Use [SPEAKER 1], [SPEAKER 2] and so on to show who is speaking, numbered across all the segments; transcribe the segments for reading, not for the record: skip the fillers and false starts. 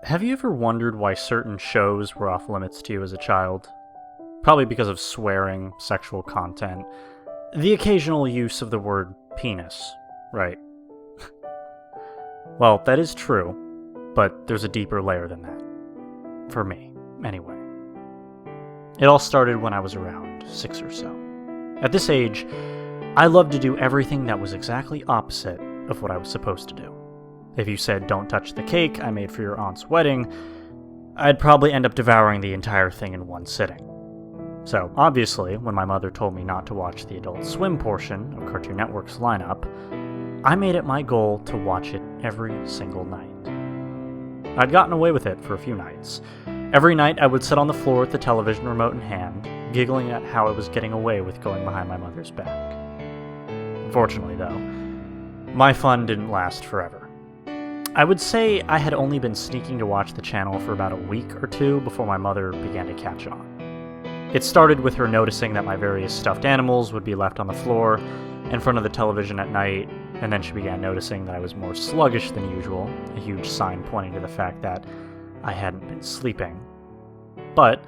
[SPEAKER 1] Have you ever wondered why certain shows were off limits to you as a child? Probably because of swearing, sexual content, the occasional use of the word penis, right? Well, that is true, but there's a deeper layer than that. For me, anyway. It all started when I was around 6 or so. At this age, I loved to do everything that was exactly opposite of what I was supposed to do. If you said, "Don't touch the cake I made for your aunt's wedding," I'd probably end up devouring the entire thing in one sitting. So, obviously, when my mother told me not to watch the Adult Swim portion of Cartoon Network's lineup, I made it my goal to watch it every single night. I'd gotten away with it for a few nights. Every night I would sit on the floor with the television remote in hand, giggling at how I was getting away with going behind my mother's back. Unfortunately, though, my fun didn't last forever. I would say I had only been sneaking to watch the channel for about a week or two before my mother began to catch on. It started with her noticing that my various stuffed animals would be left on the floor in front of the television at night, and then she began noticing that I was more sluggish than usual, a huge sign pointing to the fact that I hadn't been sleeping. But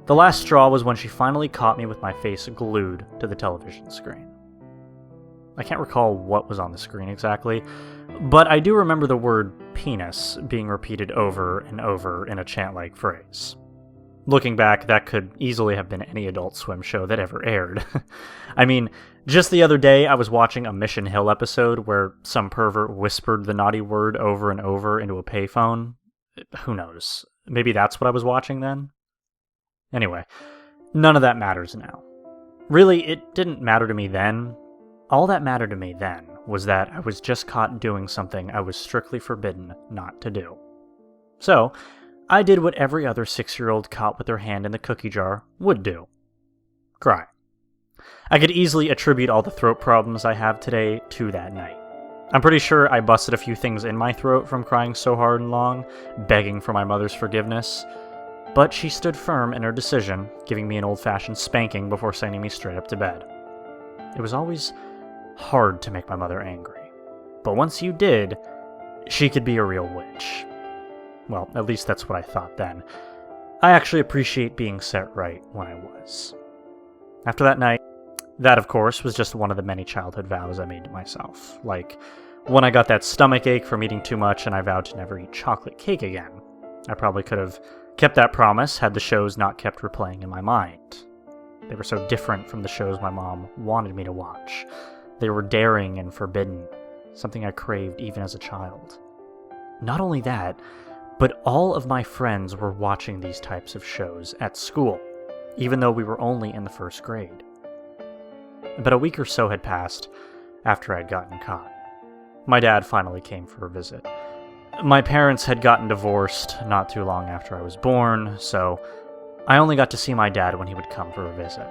[SPEAKER 1] the last straw was when she finally caught me with my face glued to the television screen. I can't recall what was on the screen exactly, but I do remember the word penis being repeated over and over in a chant-like phrase. Looking back, that could easily have been any Adult Swim show that ever aired. I mean, just the other day I was watching a Mission Hill episode where some pervert whispered the naughty word over and over into a payphone. Who knows? Maybe that's what I was watching then? Anyway, none of that matters now. Really, it didn't matter to me then. All that mattered to me then was that I was just caught doing something I was strictly forbidden not to do. So, I did what every other 6-year-old caught with their hand in the cookie jar would do. Cry. I could easily attribute all the throat problems I have today to that night. I'm pretty sure I busted a few things in my throat from crying so hard and long, begging for my mother's forgiveness, but she stood firm in her decision, giving me an old-fashioned spanking before sending me straight up to bed. It was always hard to make my mother angry, but once you did, she could be a real witch. Well, at least that's what I thought then. I actually appreciate being set right when I was. After that night, that of course was just one of the many childhood vows I made to myself. Like, when I got that stomach ache from eating too much and I vowed to never eat chocolate cake again. I probably could have kept that promise had the shows not kept replaying in my mind. They were so different from the shows my mom wanted me to watch. They were daring and forbidden, something I craved even as a child. Not only that, but all of my friends were watching these types of shows at school, even though we were only in the first grade. But a week or so had passed after I'd gotten caught. My dad finally came for a visit. My parents had gotten divorced not too long after I was born, so I only got to see my dad when he would come for a visit.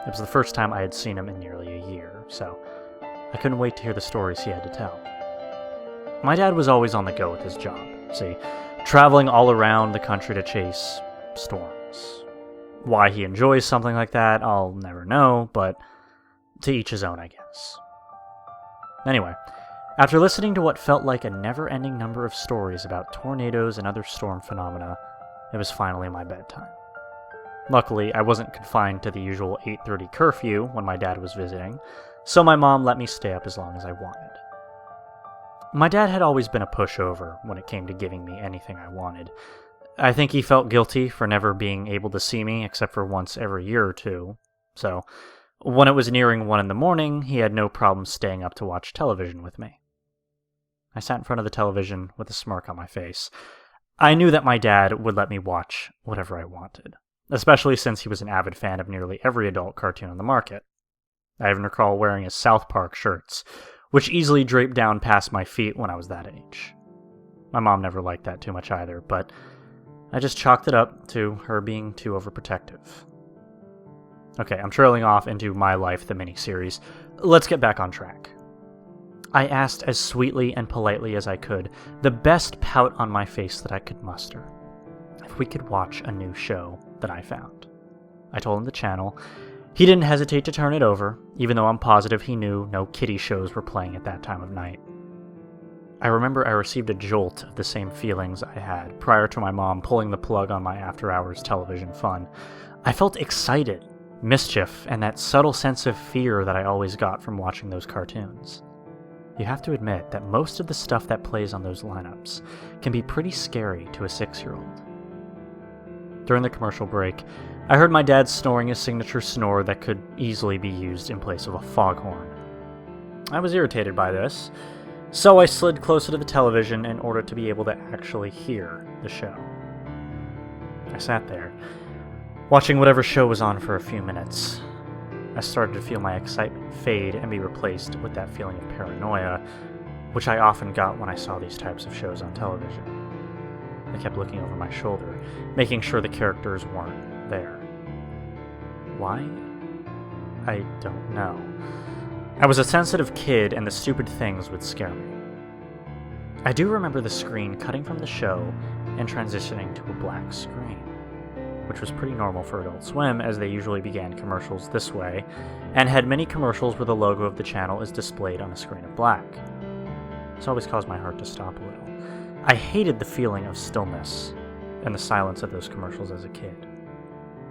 [SPEAKER 1] It was the first time I had seen him in nearly a year, so I couldn't wait to hear the stories he had to tell. My dad was always on the go with his job, see, traveling all around the country to chase storms. Why he enjoys something like that, I'll never know, but to each his own, I guess. Anyway, after listening to what felt like a never-ending number of stories about tornadoes and other storm phenomena, it was finally my bedtime. Luckily, I wasn't confined to the usual 8:30 curfew when my dad was visiting, so my mom let me stay up as long as I wanted. My dad had always been a pushover when it came to giving me anything I wanted. I think he felt guilty for never being able to see me except for once every year or two, so when it was nearing 1 in the morning, he had no problem staying up to watch television with me. I sat in front of the television with a smirk on my face. I knew that my dad would let me watch whatever I wanted, especially since he was an avid fan of nearly every adult cartoon on the market. I even recall wearing his South Park shirts, which easily draped down past my feet when I was that age. My mom never liked that too much either, but I just chalked it up to her being too overprotective. Okay, I'm trailing off into My Life, the miniseries. Let's get back on track. I asked as sweetly and politely as I could, the best pout on my face that I could muster, if we could watch a new show that I found. I told him the channel. He didn't hesitate to turn it over, even though I'm positive he knew no kiddie shows were playing at that time of night. I remember I received a jolt of the same feelings I had prior to my mom pulling the plug on my after-hours television fun. I felt excited, mischief, and that subtle sense of fear that I always got from watching those cartoons. You have to admit that most of the stuff that plays on those lineups can be pretty scary to a 6-year-old. During the commercial break, I heard my dad snoring his signature snore that could easily be used in place of a foghorn. I was irritated by this, so I slid closer to the television in order to be able to actually hear the show. I sat there, watching whatever show was on for a few minutes. I started to feel my excitement fade and be replaced with that feeling of paranoia, which I often got when I saw these types of shows on television. I kept looking over my shoulder, making sure the characters weren't there. Why? I don't know. I was a sensitive kid and the stupid things would scare me. I do remember the screen cutting from the show and transitioning to a black screen, which was pretty normal for Adult Swim as they usually began commercials this way, and had many commercials where the logo of the channel is displayed on a screen of black. This always caused my heart to stop a little. I hated the feeling of stillness and the silence of those commercials as a kid.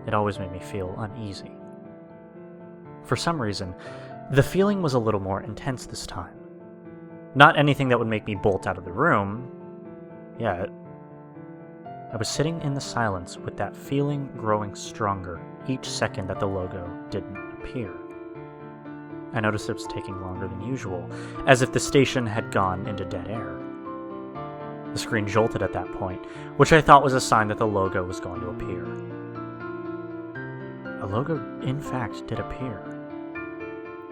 [SPEAKER 1] It always made me feel uneasy. For some reason, the feeling was a little more intense this time. Not anything that would make me bolt out of the room, yet. I was sitting in the silence with that feeling growing stronger each second that the logo didn't appear. I noticed it was taking longer than usual, as if the station had gone into dead air. The screen jolted at that point, which I thought was a sign that the logo was going to appear. A logo, in fact, did appear.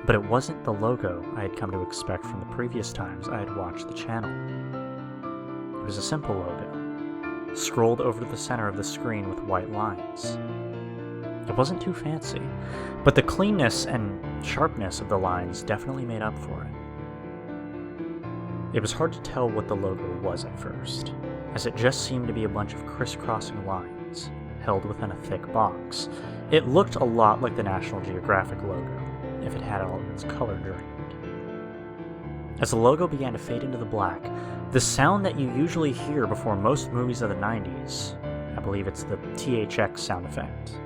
[SPEAKER 1] But it wasn't the logo I had come to expect from the previous times I had watched the channel. It was a simple logo, scrolled over to the center of the screen with white lines. It wasn't too fancy, but the cleanness and sharpness of the lines definitely made up for it. It was hard to tell what the logo was at first, as it just seemed to be a bunch of crisscrossing lines, held within a thick box. It looked a lot like the National Geographic logo, if it had all of its color drained. As the logo began to fade into the black, the sound that you usually hear before most movies of the 90s, I believe it's the THX sound effect,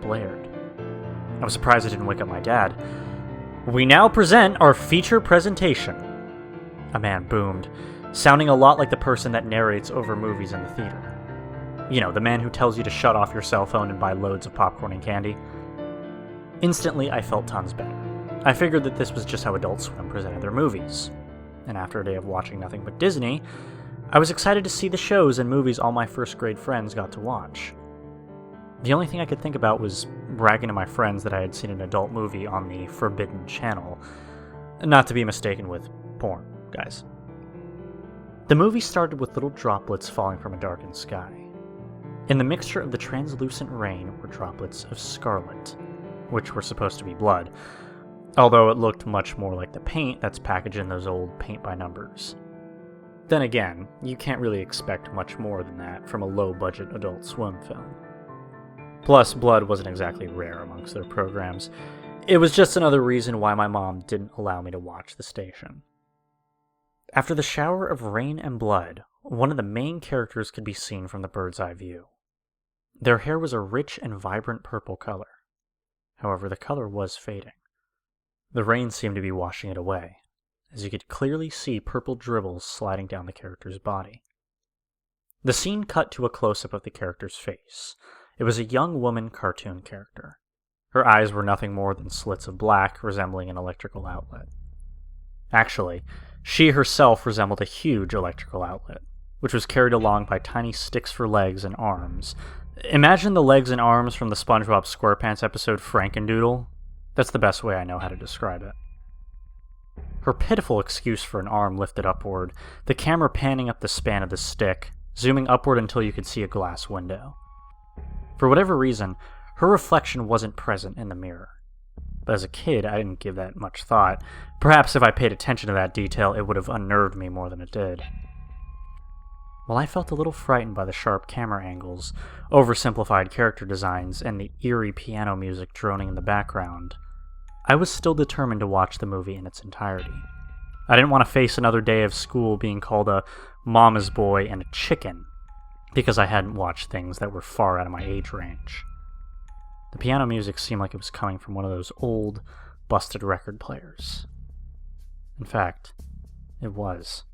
[SPEAKER 1] blared. I was surprised I didn't wake up my dad. "We now present our feature presentation," a man boomed, sounding a lot like the person that narrates over movies in the theater. You know, the man who tells you to shut off your cell phone and buy loads of popcorn and candy. Instantly, I felt tons better. I figured that this was just how Adult Swim presented their movies. And after a day of watching nothing but Disney, I was excited to see the shows and movies all my first grade friends got to watch. The only thing I could think about was bragging to my friends that I had seen an adult movie on the Forbidden Channel. Not to be mistaken with porn, guys. The movie started with little droplets falling from a darkened sky. In the mixture of the translucent rain were droplets of scarlet, which were supposed to be blood, although it looked much more like the paint that's packaged in those old paint-by-numbers. Then again, you can't really expect much more than that from a low-budget Adult Swim film. Plus, blood wasn't exactly rare amongst their programs. It was just another reason why my mom didn't allow me to watch the station. After the shower of rain and blood, one of the main characters could be seen from the bird's eye view. Their hair was a rich and vibrant purple color. However, the color was fading. The rain seemed to be washing it away, as you could clearly see purple dribbles sliding down the character's body. The scene cut to a close-up of the character's face. It was a young woman cartoon character. Her eyes were nothing more than slits of black resembling an electrical outlet. Actually, she herself resembled a huge electrical outlet, which was carried along by tiny sticks for legs and arms. Imagine the legs and arms from the SpongeBob SquarePants episode Frankendoodle. That's the best way I know how to describe it. Her pitiful excuse for an arm lifted upward, the camera panning up the span of the stick, zooming upward until you could see a glass window. For whatever reason, her reflection wasn't present in the mirror. But as a kid, I didn't give that much thought. Perhaps if I paid attention to that detail, it would have unnerved me more than it did. While I felt a little frightened by the sharp camera angles, oversimplified character designs, and the eerie piano music droning in the background, I was still determined to watch the movie in its entirety. I didn't want to face another day of school being called a mama's boy and a chicken because I hadn't watched things that were far out of my age range. The piano music seemed like it was coming from one of those old, busted record players. In fact, it was.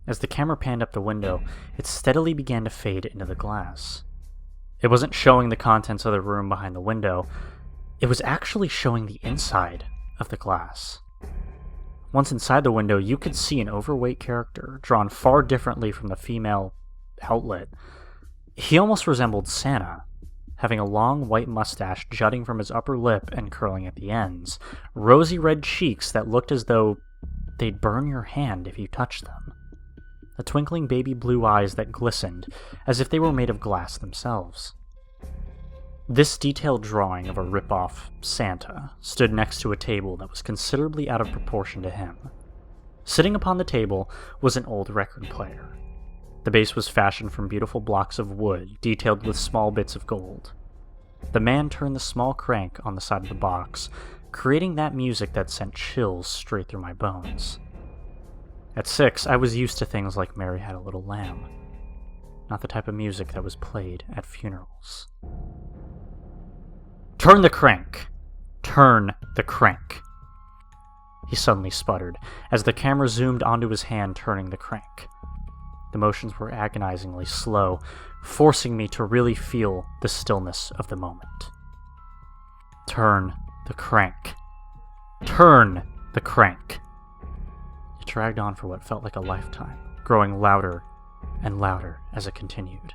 [SPEAKER 1] As the camera panned up the window, it steadily began to fade into the glass. It wasn't showing the contents of the room behind the window, it was actually showing the inside of the glass. Once inside the window, you could see an overweight character, drawn far differently from the female outlet. He almost resembled Santa, having a long white mustache jutting from his upper lip and curling at the ends, rosy red cheeks that looked as though they'd burn your hand if you touched them, the twinkling baby blue eyes that glistened as if they were made of glass themselves. This detailed drawing of a rip-off Santa stood next to a table that was considerably out of proportion to him. Sitting upon the table was an old record player. The base was fashioned from beautiful blocks of wood, detailed with small bits of gold. The man turned the small crank on the side of the box, creating that music that sent chills straight through my bones. At 6, I was used to things like Mary Had a Little Lamb, not the type of music that was played at funerals. "Turn the crank! Turn the crank!" He suddenly sputtered, as the camera zoomed onto his hand turning the crank. The motions were agonizingly slow, forcing me to really feel the stillness of the moment. "Turn the crank! Turn the crank!" It dragged on for what felt like a lifetime, growing louder and louder as it continued.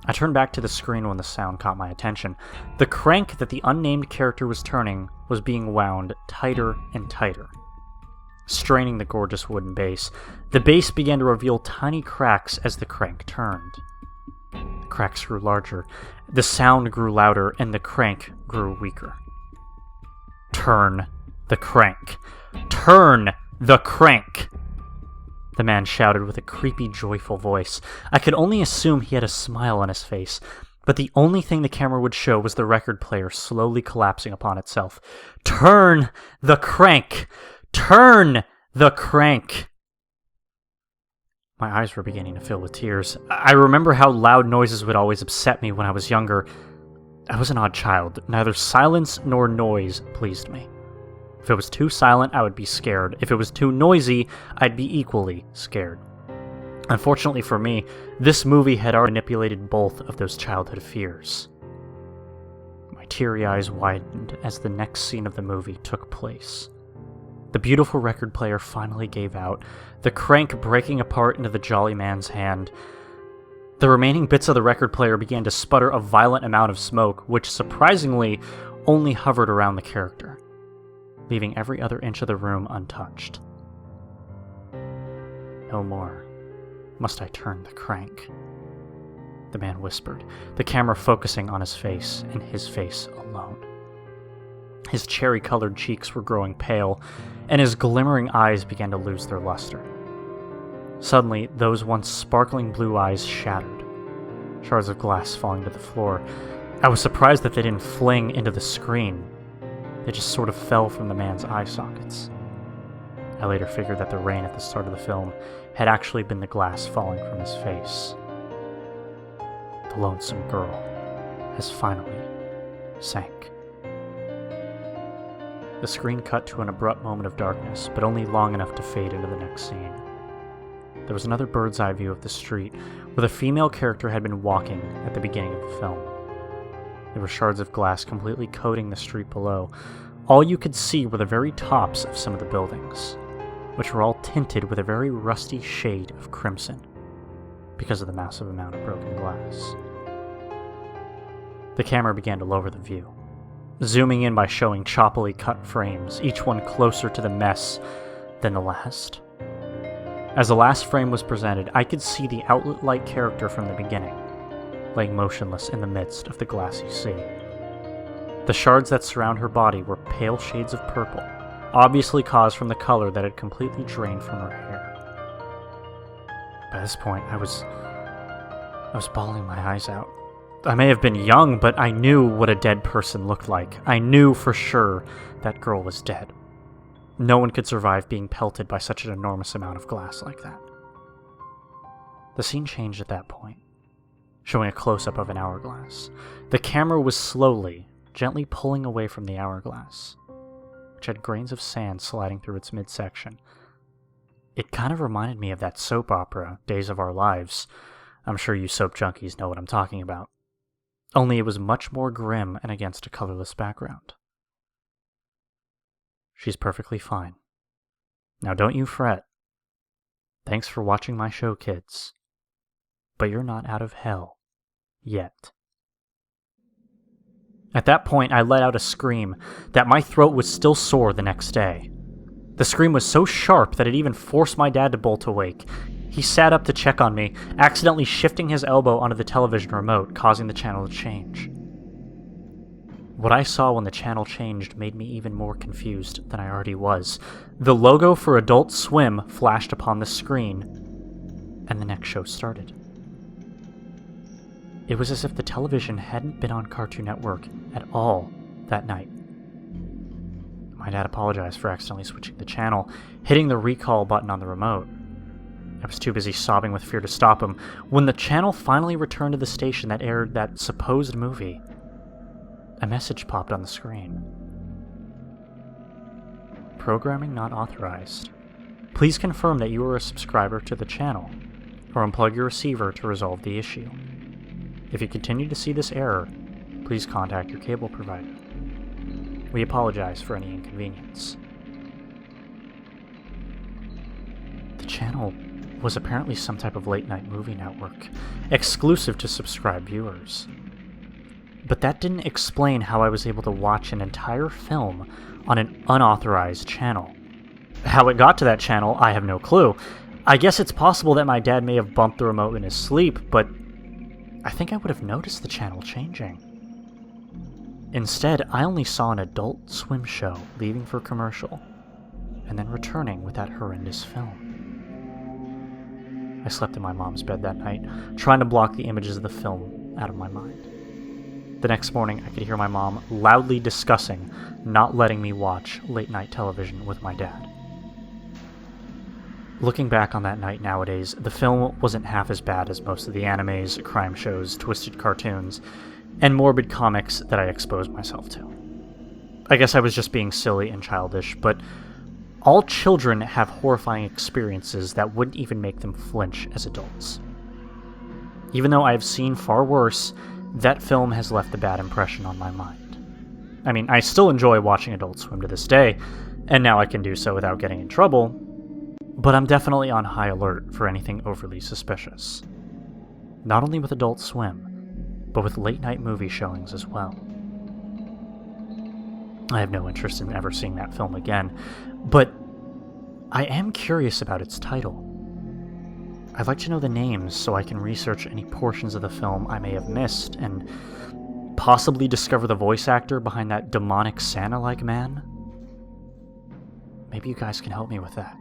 [SPEAKER 1] I turned back to the screen when the sound caught my attention. The crank that the unnamed character was turning was being wound tighter and tighter. Straining the gorgeous wooden base, the base began to reveal tiny cracks as the crank turned. The cracks grew larger, the sound grew louder, and the crank grew weaker. "Turn the crank! Turn the crank!" The man shouted with a creepy, joyful voice. I could only assume he had a smile on his face, but the only thing the camera would show was the record player slowly collapsing upon itself. "Turn the crank! Turn the crank!" My eyes were beginning to fill with tears. I remember how loud noises would always upset me when I was younger. I was an odd child. Neither silence nor noise pleased me. If it was too silent, I would be scared. If it was too noisy, I'd be equally scared. Unfortunately for me, this movie had already manipulated both of those childhood fears. My teary eyes widened as the next scene of the movie took place. The beautiful record player finally gave out, the crank breaking apart into the jolly man's hand. The remaining bits of the record player began to sputter a violent amount of smoke, which surprisingly only hovered around the character, leaving every other inch of the room untouched. "No more must I turn the crank," the man whispered, the camera focusing on his face and his face alone. His cherry-colored cheeks were growing pale, and his glimmering eyes began to lose their luster. Suddenly, those once sparkling blue eyes shattered, shards of glass falling to the floor. I was surprised that they didn't fling into the screen. They just sort of fell from the man's eye sockets. I later figured that the rain at the start of the film had actually been the glass falling from his face. The lonesome girl has finally sank. The screen cut to an abrupt moment of darkness, but only long enough to fade into the next scene. There was another bird's eye view of the street, where the female character had been walking at the beginning of the film. There were shards of glass completely coating the street below. All you could see were the very tops of some of the buildings, which were all tinted with a very rusty shade of crimson, because of the massive amount of broken glass. The camera began to lower the view, zooming in by showing choppily cut frames, each one closer to the mess than the last. As the last frame was presented, I could see the outlet-like character from the beginning, laying motionless in the midst of the glassy sea. The shards that surround her body were pale shades of purple, obviously caused from the color that had completely drained from her hair. By this point, I was bawling my eyes out. I may have been young, but I knew what a dead person looked like. I knew for sure that girl was dead. No one could survive being pelted by such an enormous amount of glass like that. The scene changed at that point, showing a close-up of an hourglass. The camera was slowly, gently pulling away from the hourglass, which had grains of sand sliding through its midsection. It kind of reminded me of that soap opera, Days of Our Lives. I'm sure you soap junkies know what I'm talking about. Only it was much more grim and against a colorless background. She's perfectly fine. Now don't you fret. Thanks for watching my show, kids. But you're not out of hell. Yet. At that point, I let out a scream that my throat was still sore the next day. The scream was so sharp that it even forced my dad to bolt awake. He sat up to check on me, accidentally shifting his elbow onto the television remote, causing the channel to change. What I saw when the channel changed made me even more confused than I already was. The logo for Adult Swim flashed upon the screen, and the next show started. It was as if the television hadn't been on Cartoon Network at all that night. My dad apologized for accidentally switching the channel, hitting the recall button on the remote. I was too busy sobbing with fear to stop him. When the channel finally returned to the station that aired that supposed movie, a message popped on the screen. Programming not authorized. Please confirm that you are a subscriber to the channel, or unplug your receiver to resolve the issue. If you continue to see this error, please contact your cable provider. We apologize for any inconvenience. The channel was apparently some type of late-night movie network, exclusive to subscribed viewers. But that didn't explain how I was able to watch an entire film on an unauthorized channel. How it got to that channel, I have no clue. I guess it's possible that my dad may have bumped the remote in his sleep, but I think I would have noticed the channel changing. Instead, I only saw an Adult Swim show leaving for commercial, and then returning with that horrendous film. I slept in my mom's bed that night, trying to block the images of the film out of my mind. The next morning, I could hear my mom loudly discussing not letting me watch late-night television with my dad. Looking back on that night nowadays, the film wasn't half as bad as most of the animes, crime shows, twisted cartoons, and morbid comics that I exposed myself to. I guess I was just being silly and childish, but all children have horrifying experiences that wouldn't even make them flinch as adults. Even though I've seen far worse, that film has left a bad impression on my mind. I mean, I still enjoy watching Adult Swim to this day, and now I can do so without getting in trouble, but I'm definitely on high alert for anything overly suspicious. Not only with Adult Swim, but with late-night movie showings as well. I have no interest in ever seeing that film again, but I am curious about its title. I'd like to know the names so I can research any portions of the film I may have missed and possibly discover the voice actor behind that demonic Santa-like man. Maybe you guys can help me with that.